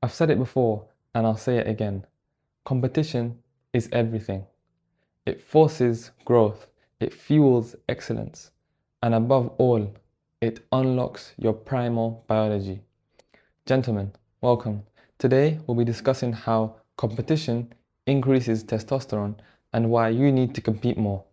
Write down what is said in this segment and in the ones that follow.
I've said it before and I'll say it again. Competition is everything. It forces growth, it fuels excellence, and above all, it unlocks your primal biology. Gentlemen, welcome. Today we'll be discussing how competition increases testosterone and why you need to compete more.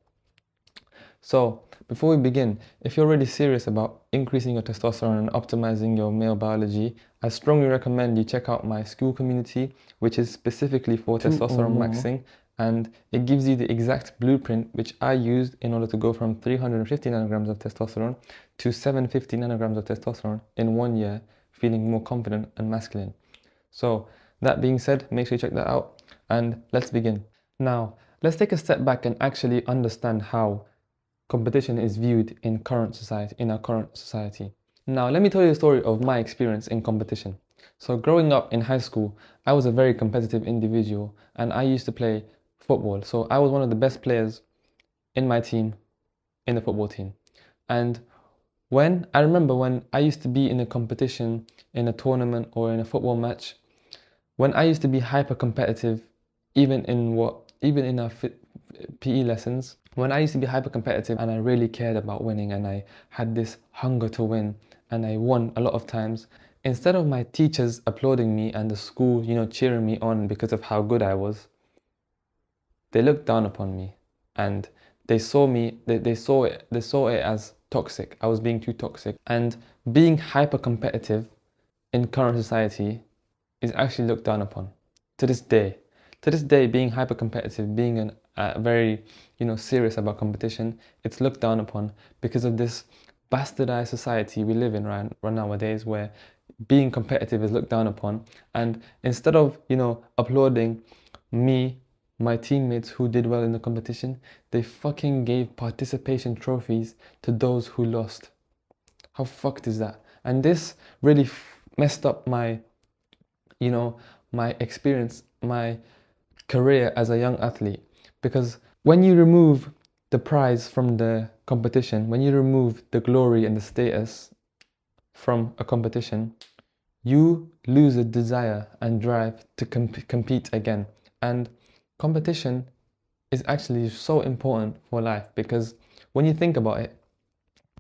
So, before we begin, if you're really serious about increasing your testosterone and optimizing your male biology, I strongly recommend you check out my school community, which is specifically for testosterone maxing, and it gives you the exact blueprint which I used in order to go from 350 nanograms of testosterone to 750 nanograms of testosterone in 1 year, feeling more confident and masculine. So, that being said, make sure you check that out, and let's begin. Now, let's take a step back and actually understand how competition is viewed in our current society. Now, let me tell you the story of my experience in competition. So growing up in high school, I was a very competitive individual and I used to play football. So I was one of the best players in my team, in the football team. And I remember when I used to be in a competition, in a tournament or in a football match, when I used to be hyper competitive, even in our PE lessons, when I used to be hyper competitive and I really cared about winning and I had this hunger to win and I won a lot of times, instead of my teachers applauding me and the school, cheering me on because of how good I was, they looked down upon me and they saw it as toxic. I was being too toxic. And being hyper competitive in current society is actually looked down upon to this day. To this day, being hyper competitive, being very serious about competition, it's looked down upon because of this bastardized society we live in right nowadays, where being competitive is looked down upon. And instead of applauding me, my teammates who did well in the competition, they fucking gave participation trophies to those who lost. How fucked is that? And this really messed up my experience, my career as a young athlete. Because when you remove the prize from the competition, when you remove the glory and the status from a competition, you lose a desire and drive to compete again. And competition is actually so important for life, because when you think about it,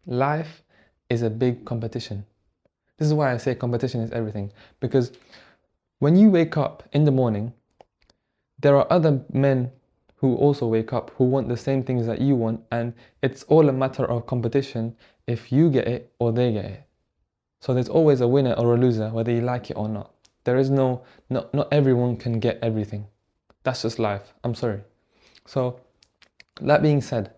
life is a big competition. This is why I say competition is everything, because when you wake up in the morning, there are other men who also wake up who want the same things that you want, and it's all a matter of competition if you get it or they get it. So there's always a winner or a loser, whether you like it or not. There is not everyone can get everything. That's just life. I'm sorry. So that being said,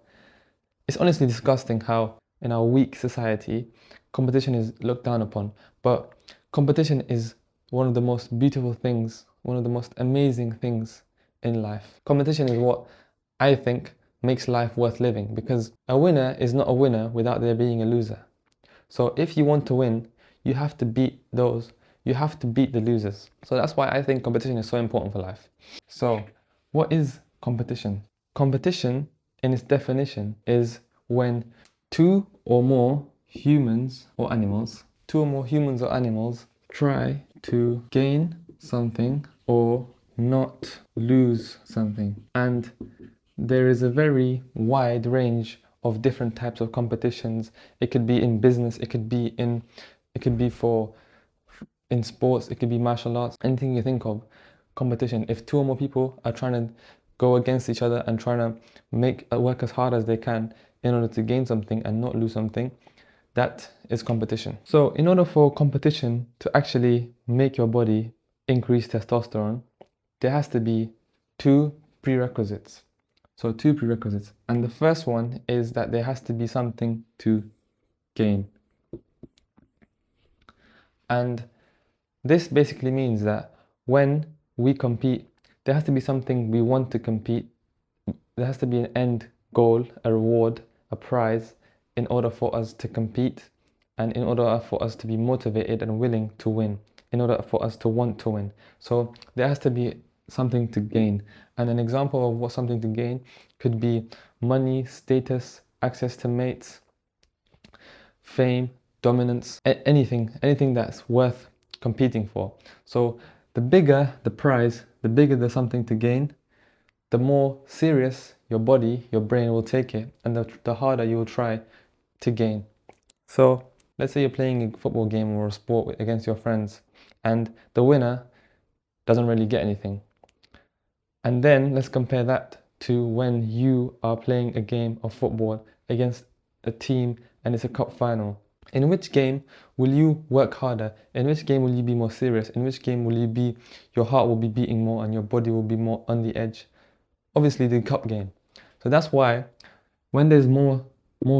it's honestly disgusting how in our weak society, competition is looked down upon. But competition is one of the most beautiful things, one of the most amazing things in life. Competition is what I think makes life worth living, because a winner is not a winner without there being a loser. So if you want to win, you have to beat the losers. So that's why I think competition is so important for life. So what is competition? Competition, in its definition, is when two or more humans or animals try to gain something or not lose something. And there is a very wide range of different types of competitions. It could be in business, it could be in sports, it could be martial arts, anything you think of. Competition, if two or more people are trying to go against each other and trying to work as hard as they can in order to gain something and not lose something, that is competition. So in order for competition to actually make your body increase testosterone, there has to be two prerequisites. So two prerequisites. And the first one is that there has to be something to gain. And this basically means that when we compete, there has to be something we want to compete. There has to be an end goal, a reward, a prize, in order for us to compete and in order for us to be motivated and willing to win, in order for us to want to win. So there has to be something to gain. And an example of what something to gain could be money, status, access to mates, fame, dominance, anything that's worth competing for. So the bigger the prize, the bigger the something to gain, the more serious your body, your brain will take it, and the harder you will try to gain. So let's say you're playing a football game or a sport against your friends, and the winner doesn't really get anything. And then let's compare that to when you are playing a game of football against a team and it's a cup final. In which game will you work harder? In which game will you be more serious? In which game will you be, your heart will be beating more and your body will be more on the edge? Obviously the cup game. So that's why when there's more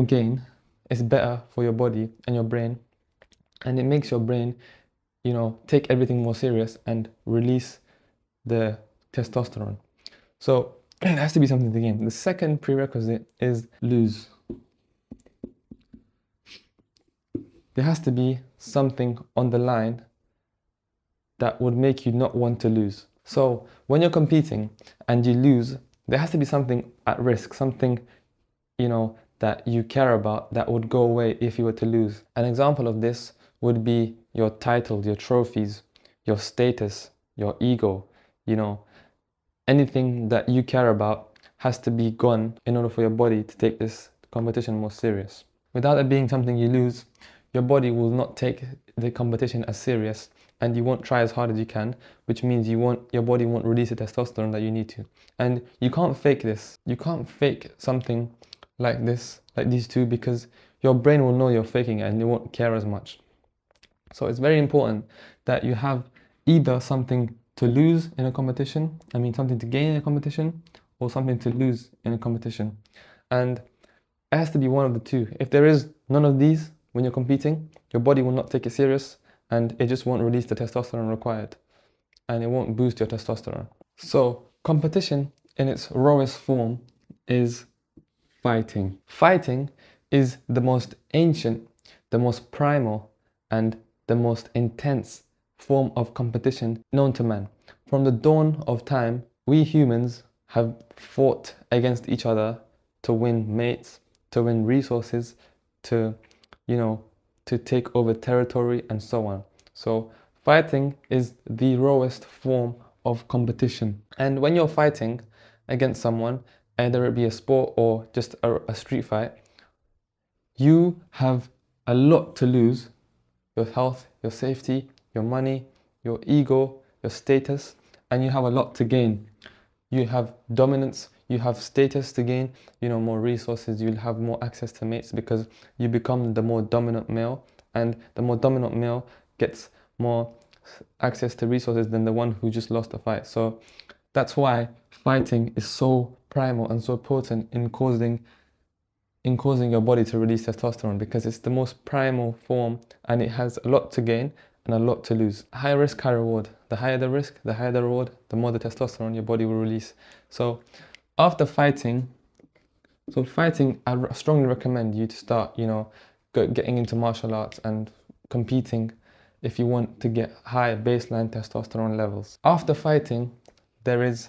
gain, it's better for your body and your brain, and it makes your brain, take everything more serious and release the testosterone. So it has to be something to gain. The second prerequisite is lose. There has to be something on the line that would make you not want to lose. So when you're competing and you lose, there has to be something at risk, something, that you care about that would go away if you were to lose. An example of this would be your title, your trophies, your status, your ego, anything that you care about has to be gone in order for your body to take this competition more serious. Without it being something you lose, your body will not take the competition as serious and you won't try as hard as you can, which means your body won't release the testosterone that you need to. And you can't fake this. You can't fake something like this, like these two, because your brain will know you're faking it and you won't care as much. So it's very important that you have either something to lose in a competition, something to gain in a competition, or something to lose in a competition. And it has to be one of the two. If there is none of these when you're competing, your body will not take it serious and it just won't release the testosterone required and it won't boost your testosterone. So competition in its rawest form is fighting. Fighting is the most ancient, the most primal, and the most intense form of competition known to man. From the dawn of time, we humans have fought against each other to win mates, to win resources, to take over territory and so on. So fighting is the rawest form of competition. And when you're fighting against someone, either it be a sport or just a street fight, you have a lot to lose: your health, your safety, your money, your ego, your status, and you have a lot to gain. You have dominance, you have status to gain, more resources, you'll have more access to mates because you become the more dominant male, and the more dominant male gets more access to resources than the one who just lost the fight. So that's why fighting is so primal and so potent in causing your body to release testosterone, because it's the most primal form and it has a lot to gain and a lot to lose. High risk, high reward. The higher the risk, the higher the reward, the more the testosterone your body will release. So after fighting, I strongly recommend you to start, getting into martial arts and competing if you want to get high baseline testosterone levels. After fighting, there is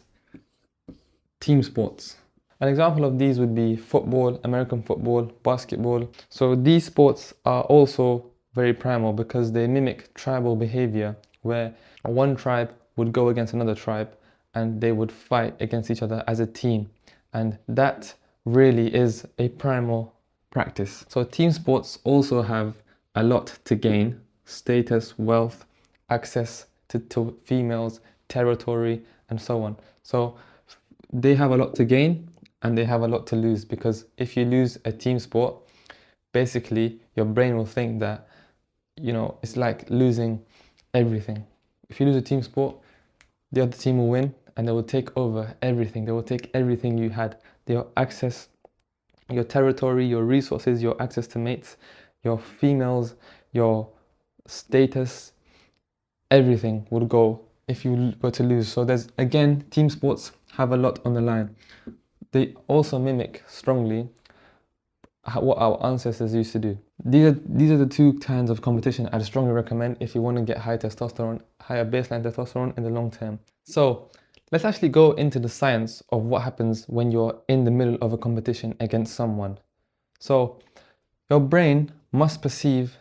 team sports. An example of these would be football, American football, basketball. So these sports are also very primal because they mimic tribal behavior, where one tribe would go against another tribe and they would fight against each other as a team. And that really is a primal practice. So team sports also have a lot to gain: status, wealth, access to females, territory, and so on. So they have a lot to gain and they have a lot to lose, because if you lose a team sport, basically your brain will think that, it's like losing everything. If you lose a team sport, the other team will win and they will take over everything. They will take everything you had: your access, your territory, your resources, your access to mates, your females, your status, everything would go if you were to lose. So team sports have a lot on the line. They also mimic strongly what our ancestors used to do. These are the two kinds of competition I'd strongly recommend if you want to get higher baseline testosterone in the long term. So let's actually go into the science of what happens when you're in the middle of a competition against someone. So your brain must perceive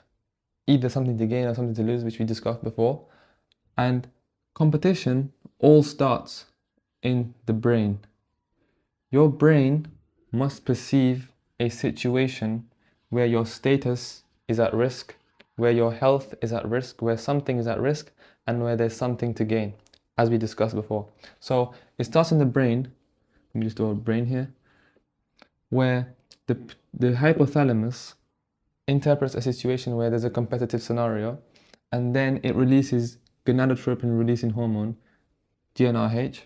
either something to gain or something to lose, which we discussed before, and Competition all starts in the brain. Your brain must perceive a situation where your status is at risk, where your health is at risk, where something is at risk, and where there's something to gain, as we discussed before. So it starts in the brain. Let me just do a brain here, where the hypothalamus interprets a situation where there's a competitive scenario, and then it releases gonadotropin releasing hormone, GnRH,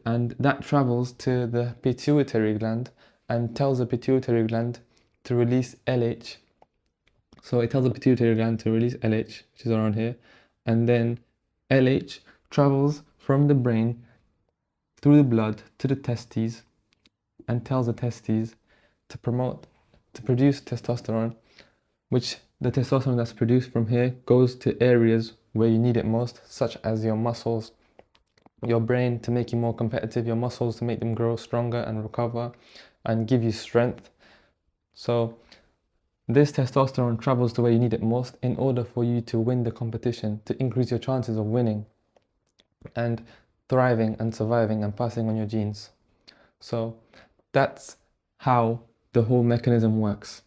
and that travels to the pituitary gland and tells the pituitary gland to release LH. So it tells the pituitary gland to release LH, which is around here, and then LH travels from the brain through the blood to the testes and tells the testes to produce testosterone, which the testosterone that's produced from here goes to areas where you need it most, such as your muscles, your brain to make you more competitive, your muscles to make them grow stronger and recover and give you strength. So this testosterone travels to where you need it most in order for you to win the competition, to increase your chances of winning and thriving and surviving and passing on your genes. So that's how the whole mechanism works.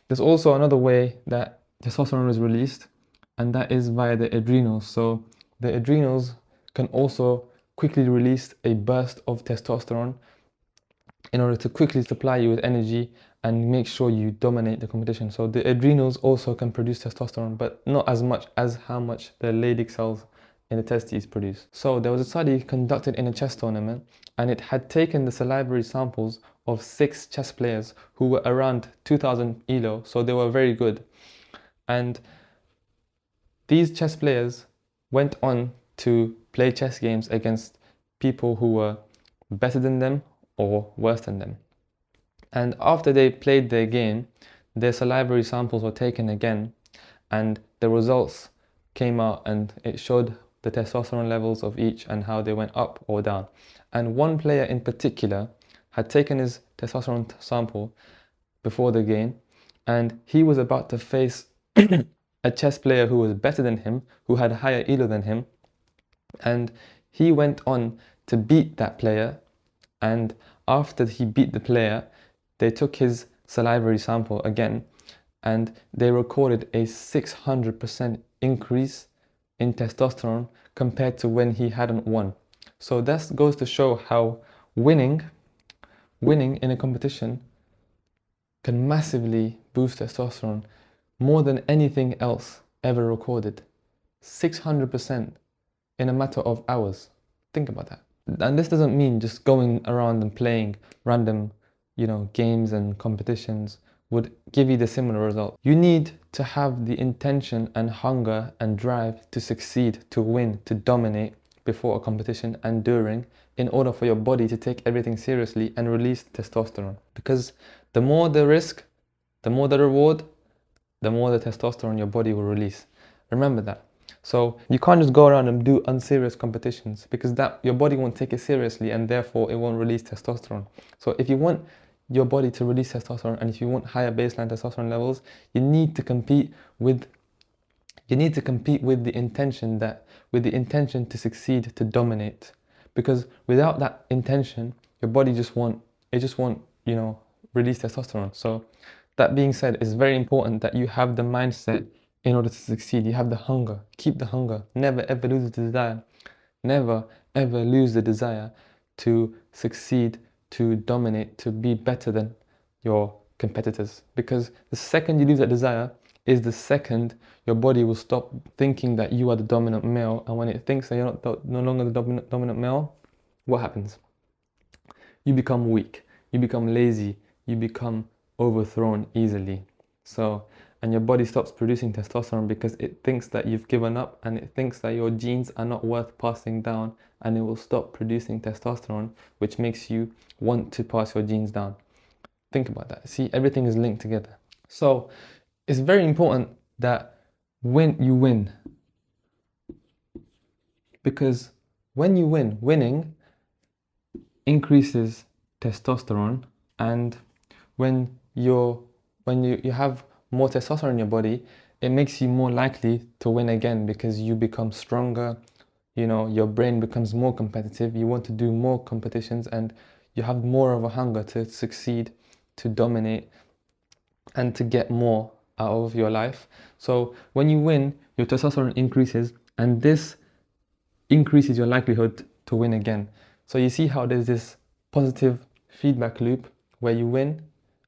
There's also another way that testosterone is released, and that is via the adrenals. So the adrenals can also quickly release a burst of testosterone in order to quickly supply you with energy and make sure you dominate the competition. So the adrenals also can produce testosterone, but not as much as how much the Leydig cells in the testes produce. So there was a study conducted in a chess tournament, and it had taken the salivary samples of 6 chess players who were around 2000 ELO, so they were very good. And these chess players went on to play chess games against people who were better than them or worse than them. And after they played their game, their salivary samples were taken again, and the results came out, and it showed the testosterone levels of each and how they went up or down. And one player in particular had taken his testosterone sample before the game, and he was about to face a chess player who was better than him, who had higher ELO than him, and he went on to beat that player. And after he beat the player, they took his salivary sample again, and they recorded a 600% increase in testosterone compared to when he hadn't won. So that goes to show how winning in a competition can massively boost testosterone more than anything else ever recorded. 600% in a matter of hours. Think about that. And this doesn't mean just going around and playing random, games and competitions would give you the similar result. You need to have the intention and hunger and drive to succeed, to win, to dominate before a competition and during, in order for your body to take everything seriously and release testosterone. Because the more the risk, the more the reward, the more the testosterone your body will release. Remember that. So you can't just go around and do unserious competitions, because that your body won't take it seriously and therefore it won't release testosterone. So if you want your body to release testosterone, and if you want higher baseline testosterone levels, you need to compete with the intention to succeed, to dominate. Because without that intention, your body just won't release testosterone. So that being said, it's very important that you have the mindset in order to succeed. You have the hunger. Keep the hunger. Never ever lose the desire. Never ever lose the desire to succeed, to dominate, to be better than your competitors. Because the second you lose that desire is the second your body will stop thinking that you are the dominant male. And when it thinks that you're no longer the dominant male, what happens? You become weak. You become lazy. You become overthrown easily. And your body stops producing testosterone because it thinks that you've given up, and it thinks that your genes are not worth passing down, and it will stop producing testosterone, which makes you want to pass your genes down. Think about that. See, everything is linked together. So it's very important that when you win, because when you win, winning increases testosterone, and when you have more testosterone in your body, it makes you more likely to win again because you become stronger. Your brain becomes more competitive. You want to do more competitions and you have more of a hunger to succeed, to dominate, and to get more out of your life. So when you win, your testosterone increases, and this increases your likelihood to win again. So you see how there's this positive feedback loop where you win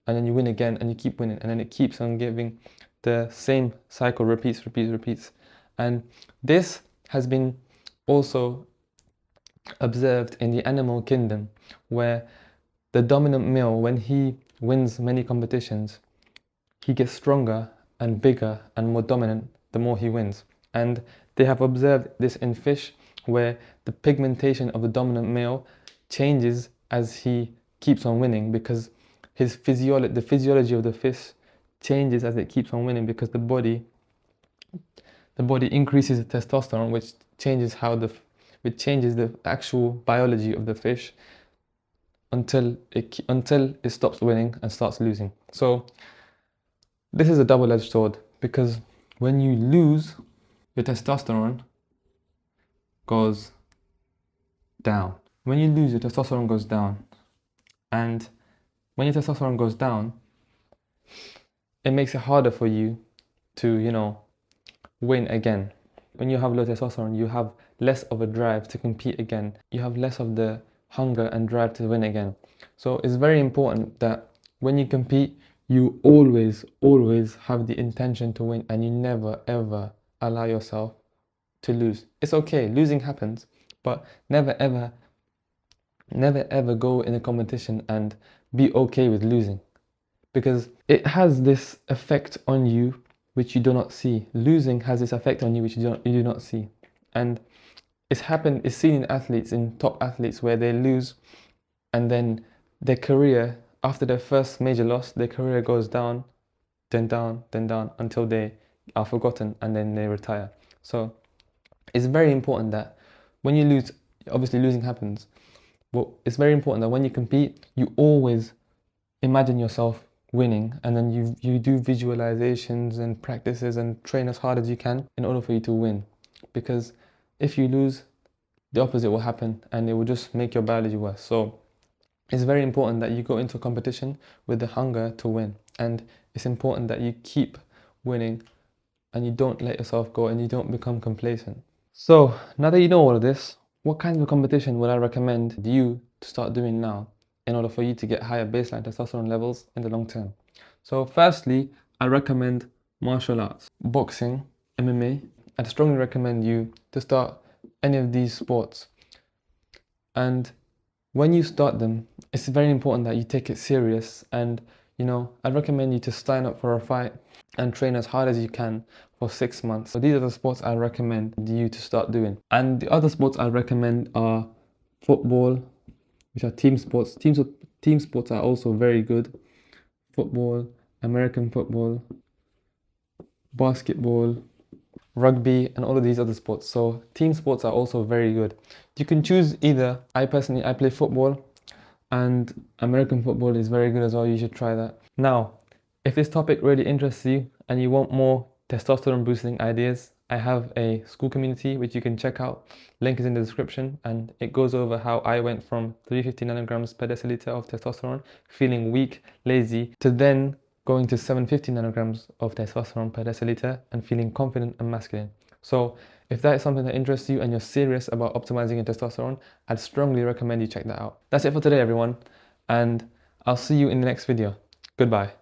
and then you win again and you keep winning, and then it keeps on giving the same cycle, repeats. And this has been also observed in the animal kingdom, where the dominant male, when he wins many competitions, he gets stronger and bigger and more dominant the more he wins. And they have observed this in fish, where the pigmentation of the dominant male changes as he keeps on winning, because the physiology of the fish changes as it keeps on winning, because the body increases the testosterone, which changes the actual biology of the fish until it stops winning and starts losing. So this is a double-edged sword, because when you lose, your testosterone goes down. When you lose, your testosterone goes down. And when your testosterone goes down, it makes it harder for you to, win again. When you have low testosterone, you have less of a drive to compete again. You have less of the hunger and drive to win again. So it's very important that when you compete, you always have the intention to win, and you never ever allow yourself to lose. It's okay, losing happens, but never ever go in a competition and be okay with losing, because it has this effect on you which you do not see. Losing has this effect on you which you do not see. And it's seen in athletes, in top athletes, where they lose and then their career, after their first major loss, their career goes down, then down, then down, until they are forgotten and then they retire. So it's very important that when you lose, obviously losing happens, but it's very important that when you compete, you always imagine yourself winning, and then you do visualizations and practices and train as hard as you can in order for you to win. Because if you lose, the opposite will happen and it will just make your biology worse. So it's very important that you go into a competition with the hunger to win, and it's important that you keep winning and you don't let yourself go and you don't become complacent. So now that you know all of this, what kinds of competition would I recommend you to start doing now in order for you to get higher baseline testosterone levels in the long term? So firstly, I recommend martial arts, boxing, MMA. I'd strongly recommend you to start any of these sports. And when you start them, it's very important that you take it serious, and I'd recommend you to sign up for a fight and train as hard as you can for 6 months. So these are the sports I recommend you to start doing. And the other sports I recommend are football, which are team sports. Team sports are also very good. Football, American football, basketball, rugby, and all of these other sports. So team sports are also very good. You can choose either. I play football, and American football is very good as well. You should try that. Now, if this topic really interests you and you want more testosterone boosting ideas, I have a school community which you can check out. Link is in the description, and it goes over how I went from 350 nanograms per deciliter of testosterone, feeling weak, lazy, to then going to 750 nanograms of testosterone per deciliter and feeling confident and masculine. So if that is something that interests you and you're serious about optimizing your testosterone, I'd strongly recommend you check that out. That's it for today, everyone, and I'll see you in the next video. Goodbye.